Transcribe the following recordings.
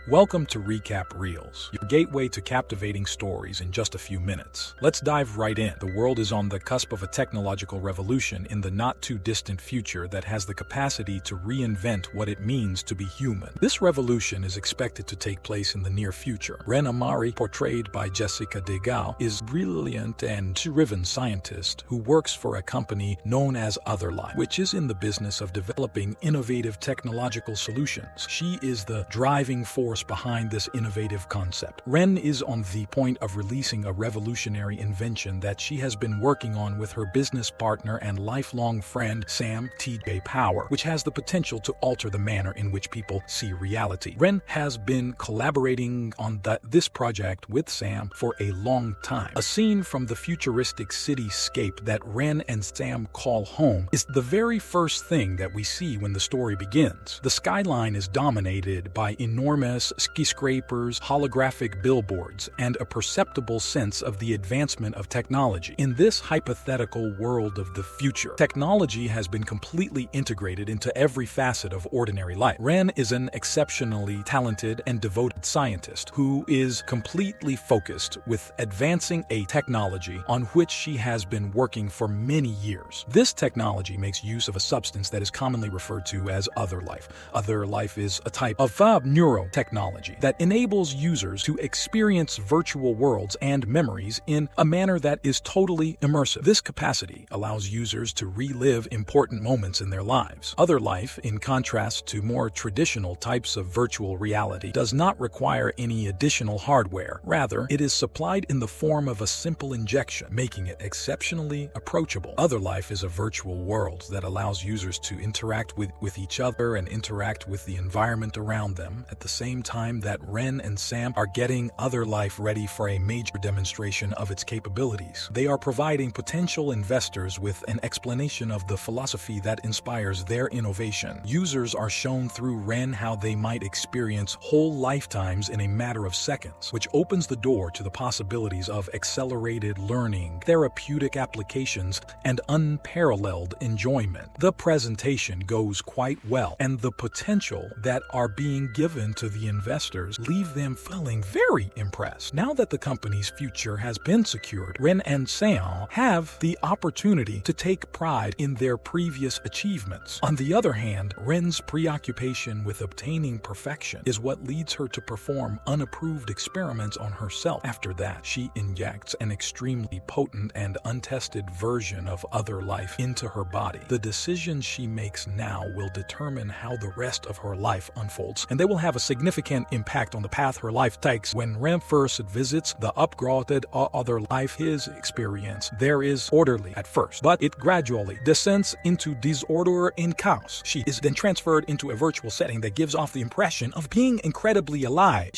Welcome to Recap Reels, your gateway to captivating stories in just a few minutes. Let's dive right in. The world is on the cusp of a technological revolution in the not-too-distant future that has the capacity to reinvent what it means to be human. This revolution is expected to take place in the near future. Ren Amari, portrayed by Jessica Degao, is a brilliant and driven scientist who works for a company known as Otherlife, which is in the business of developing innovative technological solutions. She is the driving force behind this innovative concept. Ren is on the point of releasing a revolutionary invention that she has been working on with her business partner and lifelong friend Sam T.J. Power, which has the potential to alter the manner in which people see reality. Ren has been collaborating on this project with Sam for a long time. A scene from the futuristic cityscape that Ren and Sam call home is the very first thing that we see when the story begins. The skyline is dominated by enormous skyscrapers, holographic billboards, and a perceptible sense of the advancement of technology. In this hypothetical world of the future, technology has been completely integrated into every facet of ordinary life. Ren is an exceptionally talented and devoted scientist who is completely focused with advancing a technology on which she has been working for many years. This technology makes use of a substance that is commonly referred to as Otherlife. Otherlife is a type of neurotechnology that enables users to experience virtual worlds and memories in a manner that is totally immersive. This capacity allows users to relive important moments in their lives. Otherlife, in contrast to more traditional types of virtual reality, does not require any additional hardware. Rather, it is supplied in the form of a simple injection, making it exceptionally approachable. Otherlife is a virtual world that allows users to interact with each other and interact with the environment around them at the same time that Ren and Sam are getting Otherlife ready for a major demonstration of its capabilities. They are providing potential investors with an explanation of the philosophy that inspires their innovation. Users are shown through Ren how they might experience whole lifetimes in a matter of seconds, which opens the door to the possibilities of accelerated learning, therapeutic applications, and unparalleled enjoyment. The presentation goes quite well, and the potential that are being given to the investors leave them feeling very impressed. Now that the company's future has been secured, Ren and Sam have the opportunity to take pride in their previous achievements. On the other hand, Ren's preoccupation with obtaining perfection is what leads her to perform unapproved experiments on herself. After that, she injects an extremely potent and untested version of Otherlife into her body. The decisions she makes now will determine how the rest of her life unfolds, and they will have a significant impact on the path her life takes. When Ren first visits the upgraded Otherlife, his experience there is orderly at first, but it gradually descends into disorder and chaos. She is then transferred into a virtual setting that gives off the impression of being incredibly alive.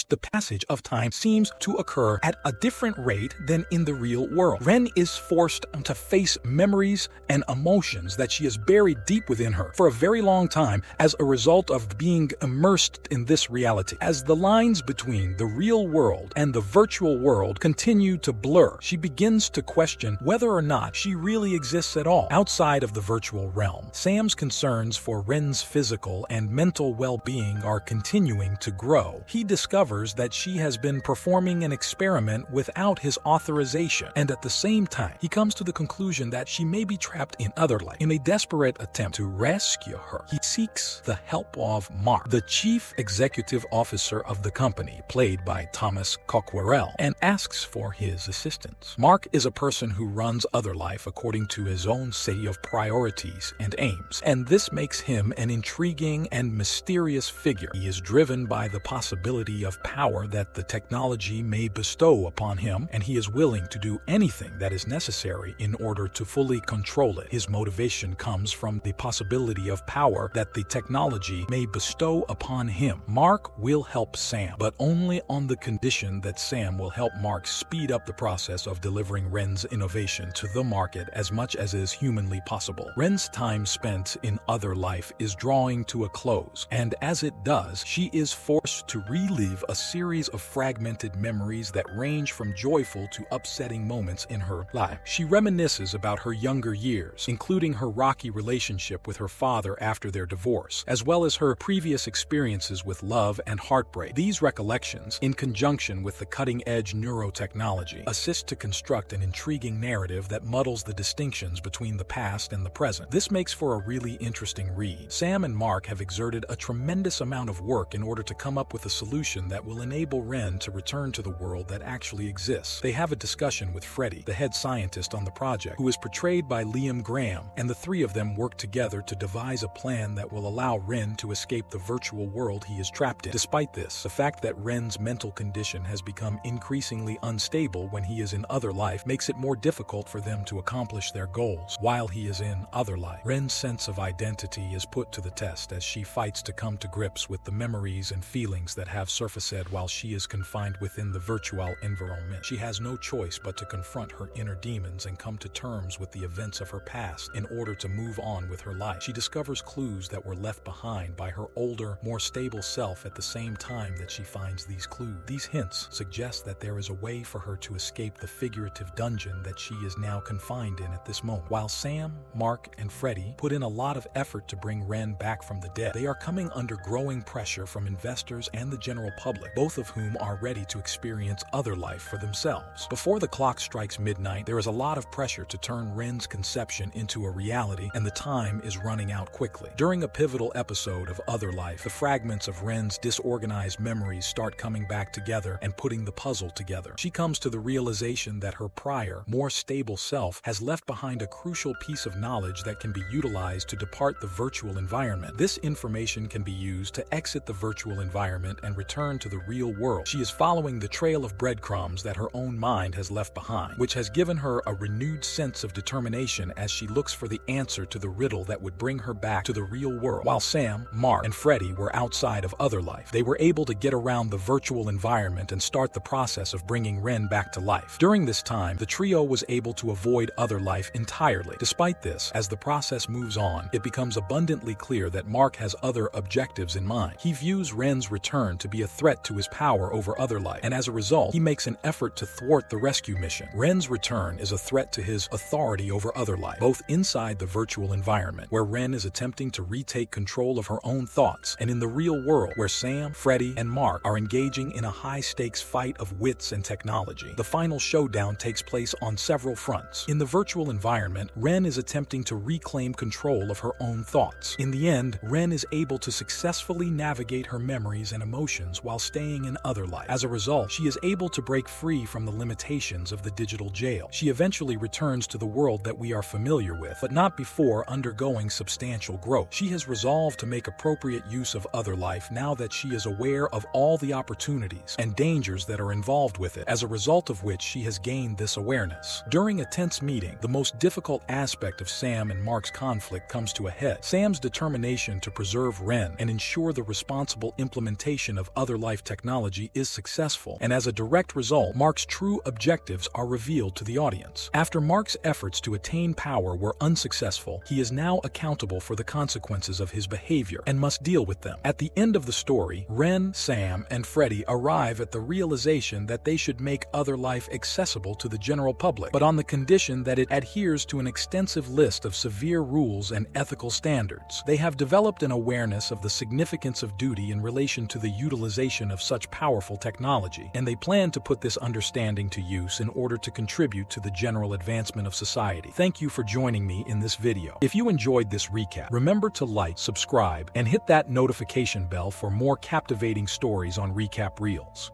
The passage of time seems to occur at a different rate than in the real world. Ren is forced to face memories and emotions that she has buried deep within her for a very long time as a result of being immersed in this reality. As the lines between the real world and the virtual world continue to blur, she begins to question whether or not she really exists at all outside of the virtual realm. Sam's concerns for Ren's physical and mental well-being are continuing to grow. He discovers that she has been performing an experiment without his authorization, and at the same time, he comes to the conclusion that she may be trapped in Otherlife. In a desperate attempt to rescue her, he seeks the help of Mark, the chief executive officer of the company, played by Thomas Cocquerel, and asks for his assistance. Mark is a person who runs Otherlife according to his own set of priorities and aims, and this makes him an intriguing and mysterious figure. He is driven by the possibility of power that the technology may bestow upon him, and he is willing to do anything that is necessary in order to fully control it. His motivation comes from the possibility of power that the technology may bestow upon him. Mark will help Sam, but only on the condition that Sam will help Mark speed up the process of delivering Ren's innovation to the market as much as is humanly possible. Ren's time spent in Otherlife is drawing to a close, and as it does, she is forced to relive a series of fragmented memories that range from joyful to upsetting moments in her life. She reminisces about her younger years, including her rocky relationship with her father after their divorce, as well as her previous experience experiences with love and heartbreak. These recollections, in conjunction with the cutting-edge neurotechnology, assist to construct an intriguing narrative that muddles the distinctions between the past and the present. This makes for a really interesting read. Sam and Mark have exerted a tremendous amount of work in order to come up with a solution that will enable Ren to return to the world that actually exists. They have a discussion with Freddy, the head scientist on the project, who is portrayed by Liam Graham, and the three of them work together to devise a plan that will allow Ren to escape the virtual world he is trapped in. Despite this, the fact that Ren's mental condition has become increasingly unstable when he is in Other Life makes it more difficult for them to accomplish their goals while he is in Other Life. Ren's sense of identity is put to the test as she fights to come to grips with the memories and feelings that have surfaced while she is confined within the virtual environment. She has no choice but to confront her inner demons and come to terms with the events of her past in order to move on with her life. She discovers clues that were left behind by her older, more stable self at the same time that she finds these clues. These hints suggest that there is a way for her to escape the figurative dungeon that she is now confined in at this moment. While Sam, Mark, and Freddy put in a lot of effort to bring Ren back from the dead, they are coming under growing pressure from investors and the general public, both of whom are ready to experience Other Life for themselves. Before the clock strikes midnight, there is a lot of pressure to turn Ren's conception into a reality, and the time is running out quickly. During a pivotal episode of Other Life, the fragments of Ren's disorganized memories start coming back together and putting the puzzle together. She comes to the realization that her prior, more stable self has left behind a crucial piece of knowledge that can be utilized to depart the virtual environment. This information can be used to exit the virtual environment and return to the real world. She is following the trail of breadcrumbs that her own mind has left behind, which has given her a renewed sense of determination as she looks for the answer to the riddle that would bring her back to the real world. While Sam, Mark, and Freddy were outside of Other Life, they were able to get around the virtual environment and start the process of bringing Ren back to life. During this time, the trio was able to avoid Other Life entirely. Despite this, as the process moves on, it becomes abundantly clear that Mark has other objectives in mind. He views Ren's return to be a threat to his power over Other Life, and as a result, he makes an effort to thwart the rescue mission. Ren's return is a threat to his authority over Other Life, both inside the virtual environment, where Ren is attempting to retake control of her own thoughts, and in the real world, where Sam, Freddy, and Mark are engaging in a high-stakes fight of wits and technology. The final showdown takes place on several fronts. In the virtual environment, Ren is attempting to reclaim control of her own thoughts. In the end, Ren is able to successfully navigate her memories and emotions while staying in Other Life. As a result, she is able to break free from the limitations of the digital jail. She eventually returns to the world that we are familiar with, but not before undergoing substantial growth. She has resolved to make appropriate use of Other Life now that she is aware of all the opportunities and dangers that are involved with it, as a result of which she has gained this awareness. During a tense meeting, the most difficult aspect of Sam and Mark's conflict comes to a head. Sam's determination to preserve Ren and ensure the responsible implementation of Other Life technology is successful, and as a direct result, Mark's true objectives are revealed to the audience. After Mark's efforts to attain power were unsuccessful, he is now accountable for the consequences of his behavior and must deal with them. At the end of the story, Ren, Sam, and Freddy arrive at the realization that they should make Other Life accessible to the general public, but on the condition that it adheres to an extensive list of severe rules and ethical standards. They have developed an awareness of the significance of duty in relation to the utilization of such powerful technology, and they plan to put this understanding to use in order to contribute to the general advancement of society. Thank you for joining me in this video. If you enjoyed this recap, remember to like, subscribe, and hit that notification bell for more captivating stories on Recap Reels.